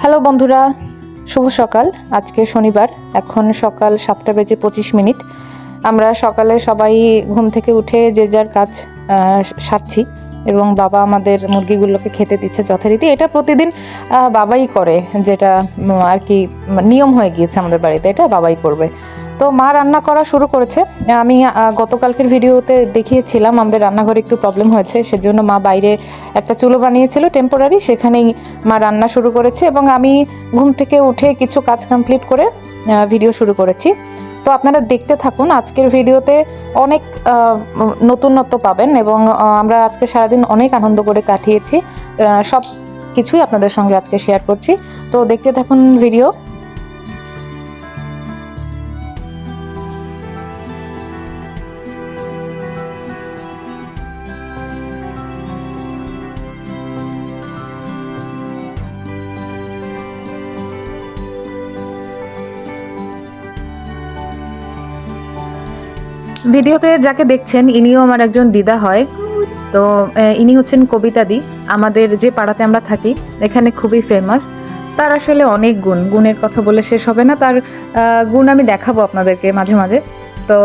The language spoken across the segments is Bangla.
হ্যালো বন্ধুরা, শুভ সকাল। আজকে শনিবার, এখন সকাল 7:25। আমরা সকালে সবাই ঘুম থেকে উঠে যে যার কাজ সারছি এবং বাবা আমাদের মুরগিগুলোকে খেতে দিচ্ছে যথারীতি। এটা প্রতিদিন বাবাই করে, যেটা আর কি নিয়ম হয়ে গিয়েছে আমাদের বাড়িতে, এটা বাবাই করবে। তো মা রান্না করা শুরু করেছে। আমি গতকালকের ভিডিওতে দেখিয়েছিলাম আমাদের রান্নাঘরে একটু প্রবলেম হয়েছে, সেজন্য মা বাইরে একটা চুলো বানিয়েছিল টেম্পোরারি, সেখানেই মা রান্না শুরু করেছে এবং আমি ঘুম থেকে উঠে কিছু কাজ কমপ্লিট করে ভিডিও শুরু করেছি। তো আপনারা দেখতে থাকুন, আজকের ভিডিওতে অনেক নতুনত্ব পাবেন এবং আমরা আজকে সারাদিন অনেক আনন্দ করে কাটিয়েছি। সব কিছুই আপনাদের সঙ্গে আজকে শেয়ার করছি, তো দেখতে থাকুন ভিডিও। ভিডিওতে যাকে দেখছেন ইনিও আমার একজন দিদা হয়। তো ইনি হচ্ছেন কবিতা দি। আমাদের যে পাড়াতে আমরা থাকি এখানে খুবই ফেমাস। তার আসলে অনেক গুণের কথা বলে শেষ হবে না। তার গুণ আমি দেখাবো আপনাদেরকে মাঝে মাঝে। তো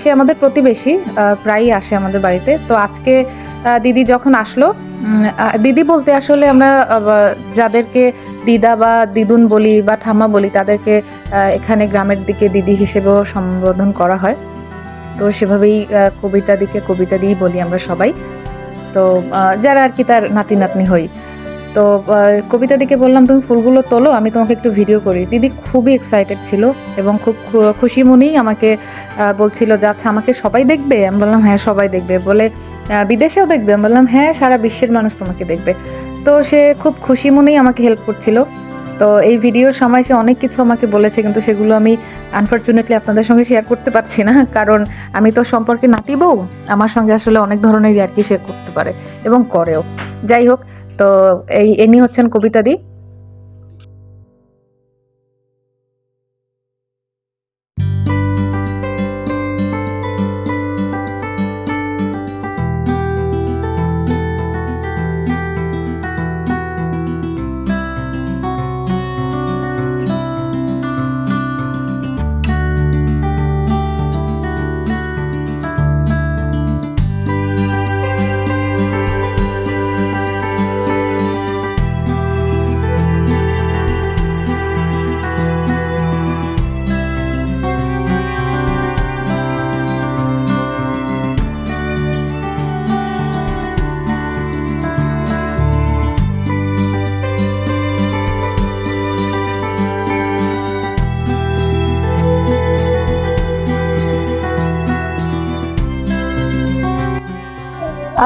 সে আমাদের প্রতিবেশী, প্রায়ই আসে আমাদের বাড়িতে। তো আজকে দিদি যখন আসলো, দিদি বলতে আসলে আমরা যাদেরকে দিদা বা দিদুন বলি বা ঠাম্মা বলি, তাদেরকে এখানে গ্রামের দিকে দিদি হিসেবেও সম্বোধন করা হয়। তো সেভাবেই কবিতা দিই বলি আমরা সবাই। তো যারা আর কি তার নাতি নাতনি হই। তো কবিতা দিকে বললাম, তুমি ফুলগুলো তোলো, আমি তোমাকে একটু ভিডিও করি। দিদি খুবই এক্সাইটেড ছিল এবং খুব খুশি মনেই আমাকে বলছিল যে আচ্ছা আমাকে সবাই দেখবে। আমি বললাম হ্যাঁ সবাই দেখবে। বলে বিদেশেও দেখবে? আমি বললাম হ্যাঁ, সারা বিশ্বের মানুষ তোমাকে দেখবে। তো সে খুব খুশি মনেই আমাকে হেল্প করছিল। তো এই ভিডিওর সময় সে অনেক কিছু আমাকে বলেছে, কিন্তু সেগুলো আমি আনফর্চুনেটলি আপনাদের সঙ্গে শেয়ার করতে পারছি না, কারণ আমি তো সম্পর্কে নাতি বউ। আমার সঙ্গে আসলে অনেক ধরনের আর কি শেয়ার করতে পারে এবং করেও। যাই হোক, তো ইনি হচ্ছেন কবিতা দি।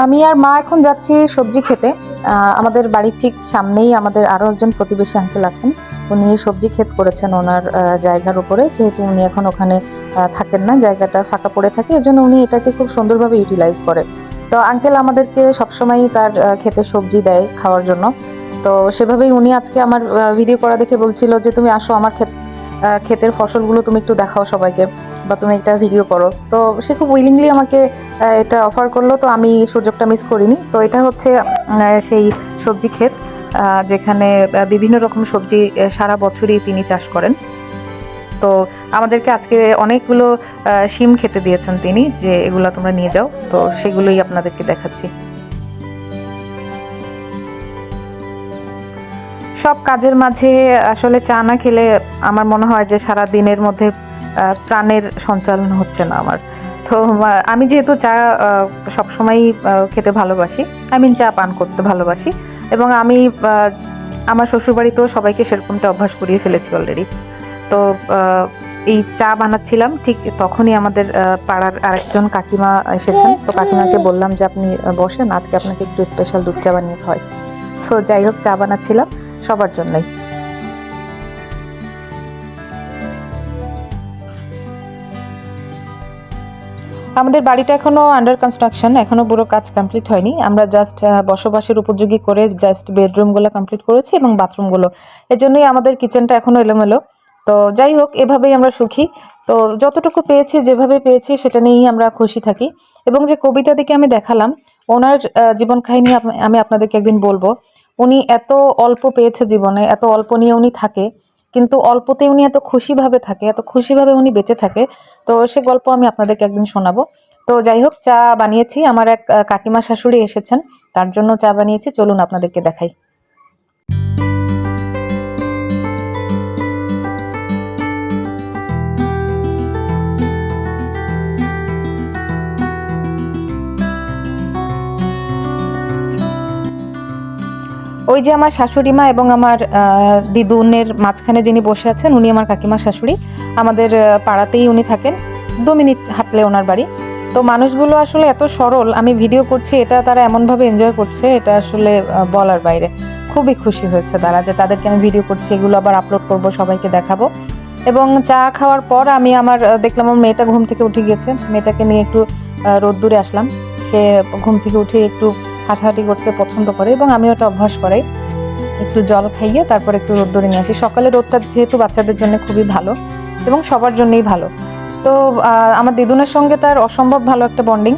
আমি আর মা এখন যাচ্ছি সবজি খেতে। আমাদের বাড়ির ঠিক সামনেই আমাদের আরও একজন প্রতিবেশী আঙ্কেল আছেন। উনি সবজি ক্ষেত করেছেন ওনার জায়গার উপরে, যেহেতু উনি এখন ওখানে থাকেন না, জায়গাটা ফাঁকা পড়ে থাকে, এজন্য উনি এটাকে খুব সুন্দরভাবে ইউটিলাইজ করে। তো আঙ্কেল আমাদেরকে সবসময়ই তার ক্ষেতে সবজি দেয় খাওয়ার জন্য। তো সেভাবেই উনি আজকে আমার ভিডিও করা দেখে বলছিল যে তুমি আসো আমার ক্ষেতের ফসলগুলো তুমি একটু দেখাও সবাইকে, বা তুমি একটা ভিডিও করো। তো সে খুব উইলিংলি আমাকে এটা অফার করলো, তো আমি সুযোগটা মিস করিনি। তো এটা হচ্ছে সেই সবজি ক্ষেত, যেখানে বিভিন্ন রকম সবজি সারা বছরই তিনি চাষ করেন। তো আমাদেরকে আজকে অনেকগুলো শিম খেতে দিয়েছেন তিনি, যে এগুলো তোমরা নিয়ে যাও। তো সেগুলোই আপনাদেরকে দেখাচ্ছি। সব কাজের মাঝে আসলে চা না খেলে আমার মনে হয় যে সারা দিনের মধ্যে প্রাণের সঞ্চালন হচ্ছে না আমার। তো আমি যেহেতু চা সবসময়ই খেতে ভালোবাসি, চা পান করতে ভালোবাসি, এবং আমি আমার শ্বশুরবাড়িতেও সবাইকে সেরকমটা অভ্যাস করিয়ে ফেলেছি অলরেডি। তো এই চা বানাচ্ছিলাম, ঠিক তখনই আমাদের পাড়ার আরেকজন কাকিমা এসেছেন। তো কাকিমাকে বললাম যে আপনি বসেন, আজকে আপনাকে একটু স্পেশাল দুধ চা বানিয়ে খাওয়াই। তো যাই হোক, চা বানাচ্ছিলাম সবার জন্যই। আমাদের বাড়িটা এখনো আন্ডার কনস্ট্রাকশন, এখনো পুরো কাজ কমপ্লিট হয়নি। আমরা জাস্ট বসবাসের উপযোগী করে জাস্ট বেডরুমগুলো কমপ্লিট করেছি এবং বাথরুমগুলো। এজন্যই আমাদের কিচেনটা এখনো এলোমেলো। তো যাই হোক, এভাবেই আমরা সুখী। তো যতটুকু পেয়েছি, যেভাবে পেয়েছি সেটা নিয়েই আমরা খুশি থাকি। এবং যে কবিতা দিকে আমি দেখালাম, ওনার জীবন কাহিনী আমি আপনাদেরকে একদিন বলবো। উনি এত অল্প পেয়েছে জীবনে, এত অল্প নিয়ে উনি থাকে, কিন্তু অল্পতে উনি এত খুশিভাবে থাকে, এত খুশিভাবে উনি বেঁচে থাকে। তো সে গল্প আমি আপনাদেরকে একদিন শোনাবো। তো যাই হোক, চা বানিয়েছি, আমার এক কাকিমা শাশুড়ি এসেছেন, তার জন্য চা বানিয়েছি, চলুন আপনাদেরকে দেখাই। ওই যে আমার শাশুড়ি মা এবং আমার দিদুনের মাঝখানে যিনি বসে আছেন, উনি আমার কাকিমার শাশুড়ি। আমাদের পাড়াতেই উনি থাকেন, 2 মিনিট হাঁটলে ওনার বাড়ি। তো মানুষগুলো আসলে এত সরল, আমি ভিডিও করছি, এটা তারা এমনভাবে এনজয় করছে, এটা আসলে বলার বাইরে। খুবই খুশি হয়েছে তারা যে তাদেরকে আমি ভিডিও করছি, এগুলো আবার আপলোড করব, সবাইকে দেখাবো। এবং চা খাওয়ার পর আমি দেখলাম আমার মেয়েটা ঘুম থেকে উঠে গিয়েছে, মেয়েটাকে নিয়ে একটু রোদ্দুরে আসলাম। সে ঘুম থেকে উঠে একটু হাঁটাহাঁটি করতে পছন্দ করে এবং আমিও একটা অভ্যাস করাই, একটু জল খাইয়ে তারপর একটু রোদ্দুরে নিয়ে আসি। সকালে রোদটা যেহেতু বাচ্চাদের জন্য খুবই ভালো এবং সবার জন্যই ভালো। তো আমার দিদুনের সঙ্গে তার অসম্ভব ভালো একটা বন্ডিং।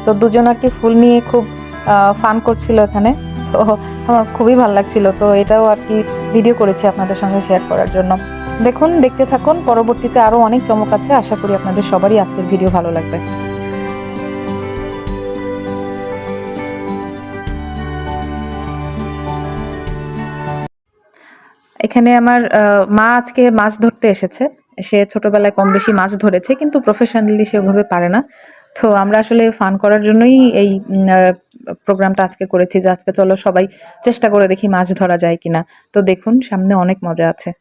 তো দুজন আর কি ফুল নিয়ে খুব ফান করছিল এখানে। তো আমার খুবই ভালো লাগছিল। তো এটাও আর কি ভিডিও করেছি আপনাদের সঙ্গে শেয়ার করার জন্য। দেখুন, দেখতে থাকুন, পরবর্তীতে আরও অনেক চমক আছে। আশা করি আপনাদের সবারই আজকের ভিডিও ভালো লাগবে। এখানে আমার মা আজকে মাছ ধরতে এসেছে। সে ছোটবেলায় কম বেশি মাছ ধরেছে, কিন্তু প্রফেশনালি সে ওভাবে পারে না। তো আমরা আসলে ফান করার জন্যই এই প্রোগ্রামটা আজকে করেছি, যে আজকে চলো সবাই চেষ্টা করে দেখি মাছ ধরা যায় কিনা। তো দেখুন, সামনে অনেক মজা আছে।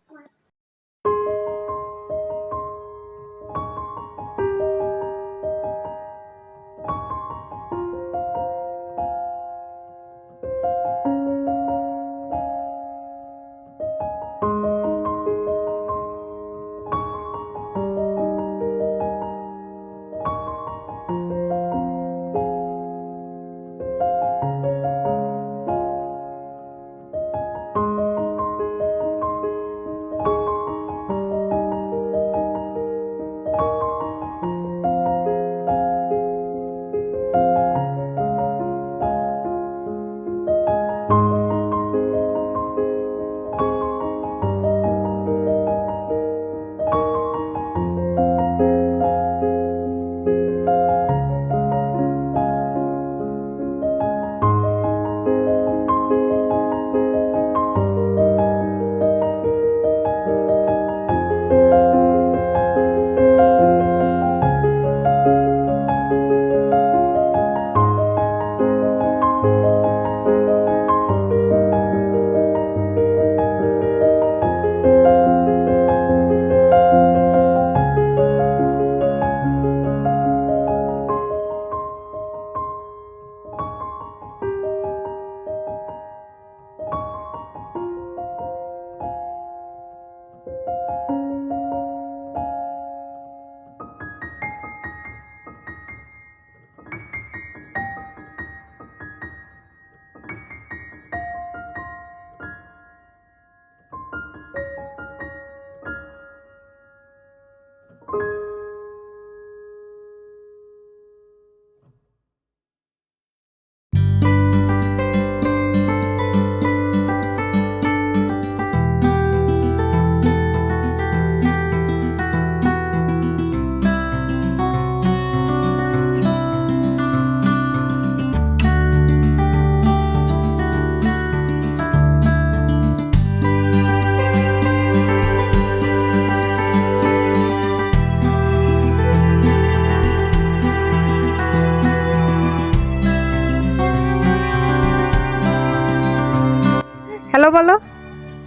হ্যালো বলো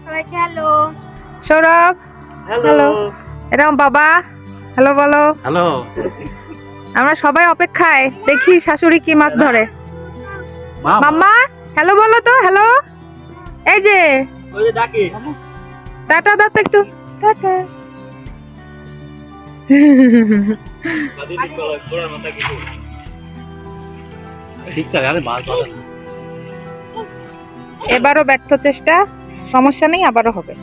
সবাইকে হ্যালো। সৌরভ, হ্যালো। এরকম বাবা, হ্যালো বলো। হ্যালো। আমরা সবাই অপেক্ষায়, দেখি শাশুড়ি কি মাছ ধরে। মাম্মা, হ্যালো বলো তো। হ্যালো, এই যে টাটা দাও তো একটু, টাটা। এবারও ব্যর্থ চেষ্টা, সমস্যা নেই, আবারও হবে।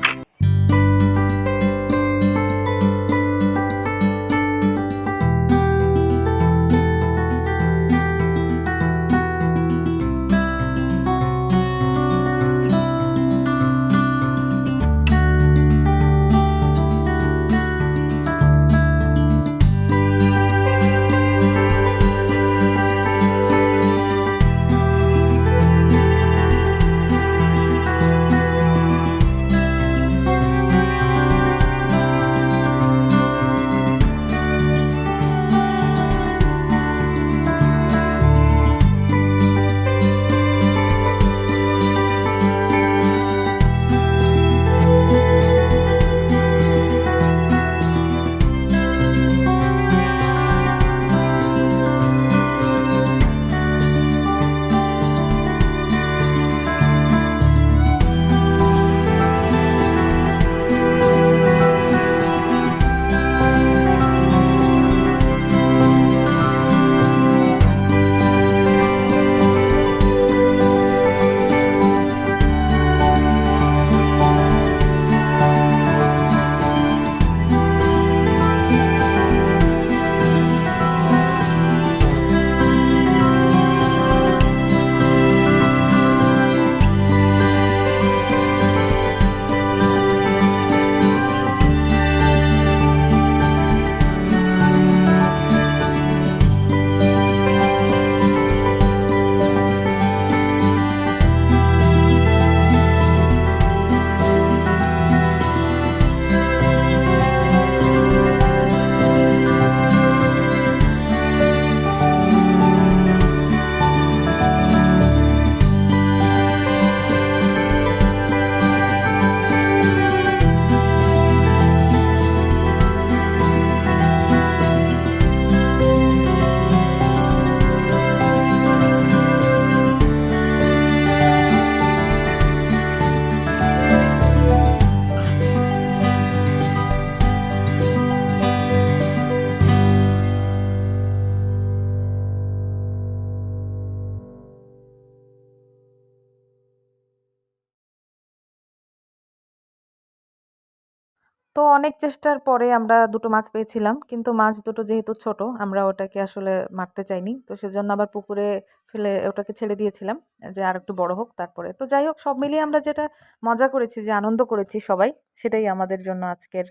তো অনেক চেষ্টার পরে আমরা দুটো মাছ পেয়েছিলাম, কিন্তু মাছ দুটো যেহেতু ছোট আমরা ওটাকে আসলে মারতে চাইনি, তো সেজন্য আবার পুকুরে ফেলে ওটাকে ছেড়ে দিয়েছিলাম যে আর একটু বড় হোক তারপরে। তো যাই হোক, সব মিলিয়ে আমরা যেটা মজা করেছি, যে আনন্দ করেছি সবাই, সেটাই আমাদের জন্য আজকের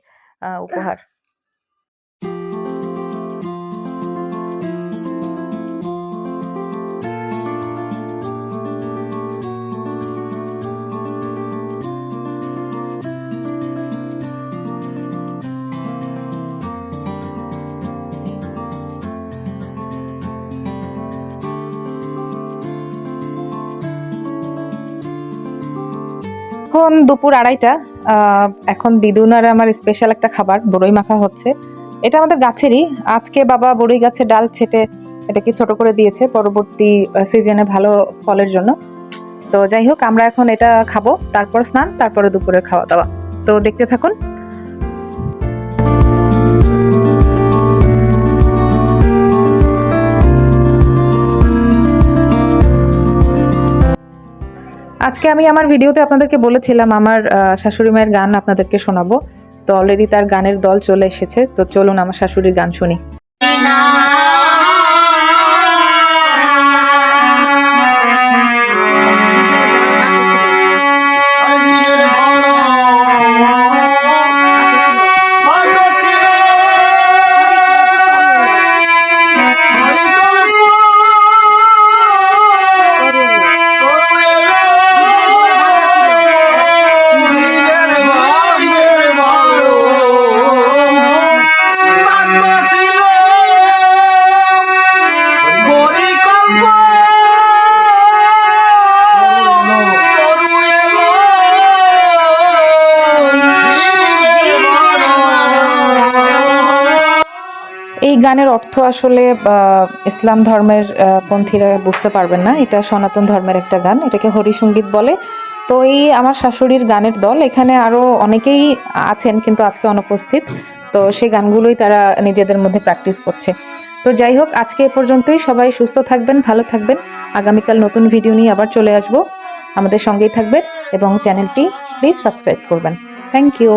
উপহার। এখন দুপুর 2:30। এখন দিদুন আর আমার স্পেশাল একটা খাবার বড়ই মাখা হচ্ছে। এটা আমাদের গাছেরই, আজকে বাবা বড়ই গাছের ডাল ছেটে এটাকে ছোট করে দিয়েছে পরবর্তী সিজনে ভালো ফলের জন্য। তো যাই হোক, আমরা এখন এটা খাবো, তারপর স্নান, তারপরে দুপুরের খাওয়া দাওয়া। তো দেখতে থাকুন। আজকে আমি আমার ভিডিওতে আপনাদেরকে বলেছিলাম আমার শাশুড়ি মায়ের গান আপনাদেরকে শোনাবো। তো অলরেডি তার গানের দল চলে এসেছে, তো চলুন আমার শাশুড়ির গান শুনি। এই গানের অর্থ আসলে ইসলাম ধর্মের পন্থীরা বুঝতে পারবেন না, এটা সনাতন ধর্মের একটা গান, এটাকে হরিসঙ্গীত বলে। তো এই আমার শাশুড়ির গানের দল, এখানে আরও অনেকেই আছেন কিন্তু আজকে অনুপস্থিত, তো সেই গানগুলোই তারা নিজেদের মধ্যে প্র্যাকটিস করছে। তো যাই হোক, আজকে এ পর্যন্তই। সবাই সুস্থ থাকবেন, ভালো থাকবেন। আগামীকাল নতুন ভিডিও নিয়ে আবার চলে আসবো, আমাদের সঙ্গেই থাকবেন এবং চ্যানেলটি প্লিজ সাবস্ক্রাইব করবেন। Thank you.